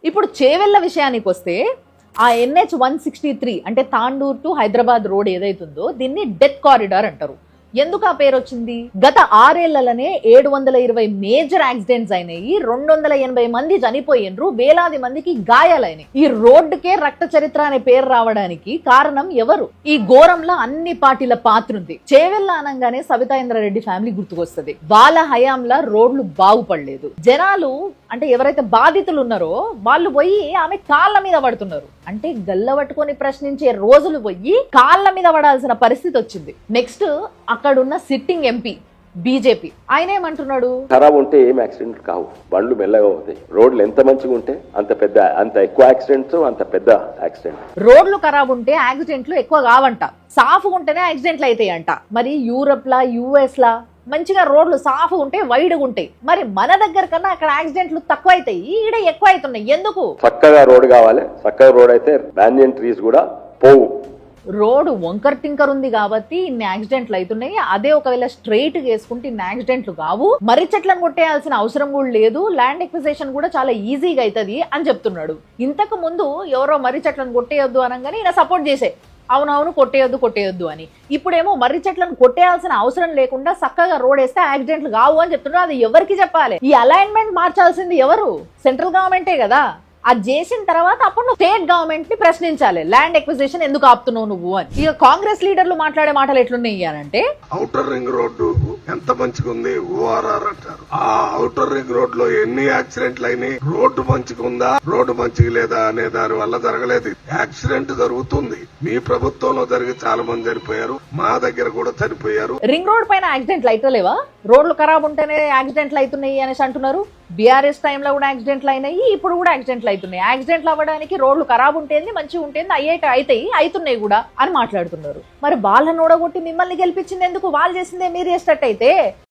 ఇప్పుడు చేవెళ్ళ విషయానికి వస్తే ఆ NH-163 అంటే తాండూర్ టు హైదరాబాద్ రోడ్ ఏదైతుందో దీన్ని డెత్ కారిడార్ అంటారు. ఎందుకు ఆ పేరు వచ్చింది? గత 6 ఏళ్లలోనే 720 మేజర్ యాక్సిడెంట్స్ అయినాయి, 280 మంది చనిపోయినరు, వేలాది మందికి గాయాలైనాయి. ఈ రోడ్డుకే రక్త చరిత్ర అనే పేరు రావడానికి కారణం ఎవరు? ఈ ఘోరంలో అన్ని పార్టీల పాత్ర ఉంది. చేవెళ్ళ అనగానే సబితా ఇంద్రారెడ్డి ఫ్యామిలీ గుర్తుకొస్తుంది. వాళ్ళ హయాంలో రోడ్లు బాగుపడలేదు. జనాలు అంటే ఎవరైతే బాధితులు ఉన్నారో వాళ్ళు పోయి ఆమె కాళ్ళ మీద పడుతున్నారు. అంటే గల్ల పట్టుకొని ప్రశ్నించే రోజులు పోయి కాళ్ళ మీద పడాల్సిన పరిస్థితి వచ్చింది. నెక్స్ట్ అక్కడున్న సిట్టింగ్ ఎంపీ బీజేపీ ఆయన ఏమంటున్నాడు? ఖరాబ్ ఉంటే ఏం యాక్సిడెంట్ కావు, బండ్లు మెల్లగా అవుతాయి. రోడ్లు ఎంత మంచిగా ఉంటే అంత ఎక్కువ యాక్సిడెంట్స్, అంత పెద్ద యాక్సిడెంట్. రోడ్లు ఖరాబ్ ఉంటే యాక్సిడెంట్లు ఎక్కువ కావంట, సాఫ్గా ఉంటేనే యాక్సిడెంట్లు అవుతాయి అంట. మరి యూరప్ లా US లా మంచిగా రోడ్లు సాఫ్ ఉంటే వైడ్గా ఉంటాయి. మరి మన దగ్గర కన్నా అక్కడ యాక్సిడెంట్లు తక్కువ అవుతాయి, ఈడ ఎక్కువ అవుతున్నాయి. ఎందుకు? చక్కగా రోడ్ కావాలి. చక్కగా రోడ్ అయితే బ్యానియన్ ట్రీస్ కూడా పోవు. రోడ్ వంకర్ టింకర్ ఉంది కాబట్టి ఇన్ని యాక్సిడెంట్లు అవుతున్నాయి. అదే ఒకవేళ స్ట్రైట్ వేసుకుంటే ఇన్ని యాక్సిడెంట్లు కావు. మర్రి చెట్లను కొట్టేయాల్సిన అవసరం కూడా లేదు, ల్యాండ్ ఎక్విజిషన్ కూడా చాలా ఈజీగా అవుతుంది అని చెప్తున్నాడు. ఇంతకు ముందు ఎవరో మర్రి చెట్లను కొట్టేయొద్దు అనగానే ఈయన సపోర్ట్ చేసే అవునవును కొట్టేయొద్దు అని. ఇప్పుడేమో మర్రి చెట్లను కొట్టేయాల్సిన అవసరం లేకుండా చక్కగా రోడ్ వేస్తే యాక్సిడెంట్లు కావు అని చెప్తున్నారు. అది ఎవరికి చెప్పాలి? ఈ అలైన్మెంట్ మార్చాల్సింది ఎవరు? సెంట్రల్ గవర్నమెంటే కదా. అది చేసిన తర్వాత అప్పుడు నువ్వు స్టేట్ గవర్నమెంట్ ని ప్రశ్నించాలి, ల్యాండ్ ఎక్విజిషన్ ఎందుకు ఆపుతున్నావు నువ్వు అని. ఇక కాంగ్రెస్ లీడర్లు మాట్లాడే మాటలు ఎట్లున్నాయి అంటే, ఔటర్ రింగ్ రోడ్డు ఎంత మంచిగా ఉంది, ORR అంటారు. ఆ ఔటర్ రింగ్ రోడ్ లో ఎన్ని యాక్సిడెంట్లు అయినాయి? రోడ్డు మంచిగా ఉందా, రోడ్డు మంచిగా లేదా అనే దాని వల్ల జరగలేదు. యాక్సిడెంట్ జరుగుతుంది. మీ ప్రభుత్వంలో జరిగి చాలా మంది చనిపోయారు, మా దగ్గర కూడా చనిపోయారు. రింగ్ రోడ్ పైన యాక్సిడెంట్లు అయితలేవా? రోడ్లు ఖరాబ్ ఉంటేనే యాక్సిడెంట్లు అవుతున్నాయి అనేసి అంటున్నారు. BRS టైంలో కూడా యాక్సిడెంట్లు అయినాయి, ఇప్పుడు కూడా యాక్సిడెంట్లు అవుతున్నాయి. యాక్సిడెంట్లు అవ్వడానికి రోడ్లు ఖరాబ్ ఉంటేంది, మంచిగా ఉంటేంది, అవుతున్నాయి కూడా అని మాట్లాడుతున్నారు. మరి వాళ్ళని ఓడగొట్టి మిమ్మల్ని గెలిపించింది ఎందుకు? వాళ్ళు చేసిందే మీరు చేసేటట్టయితే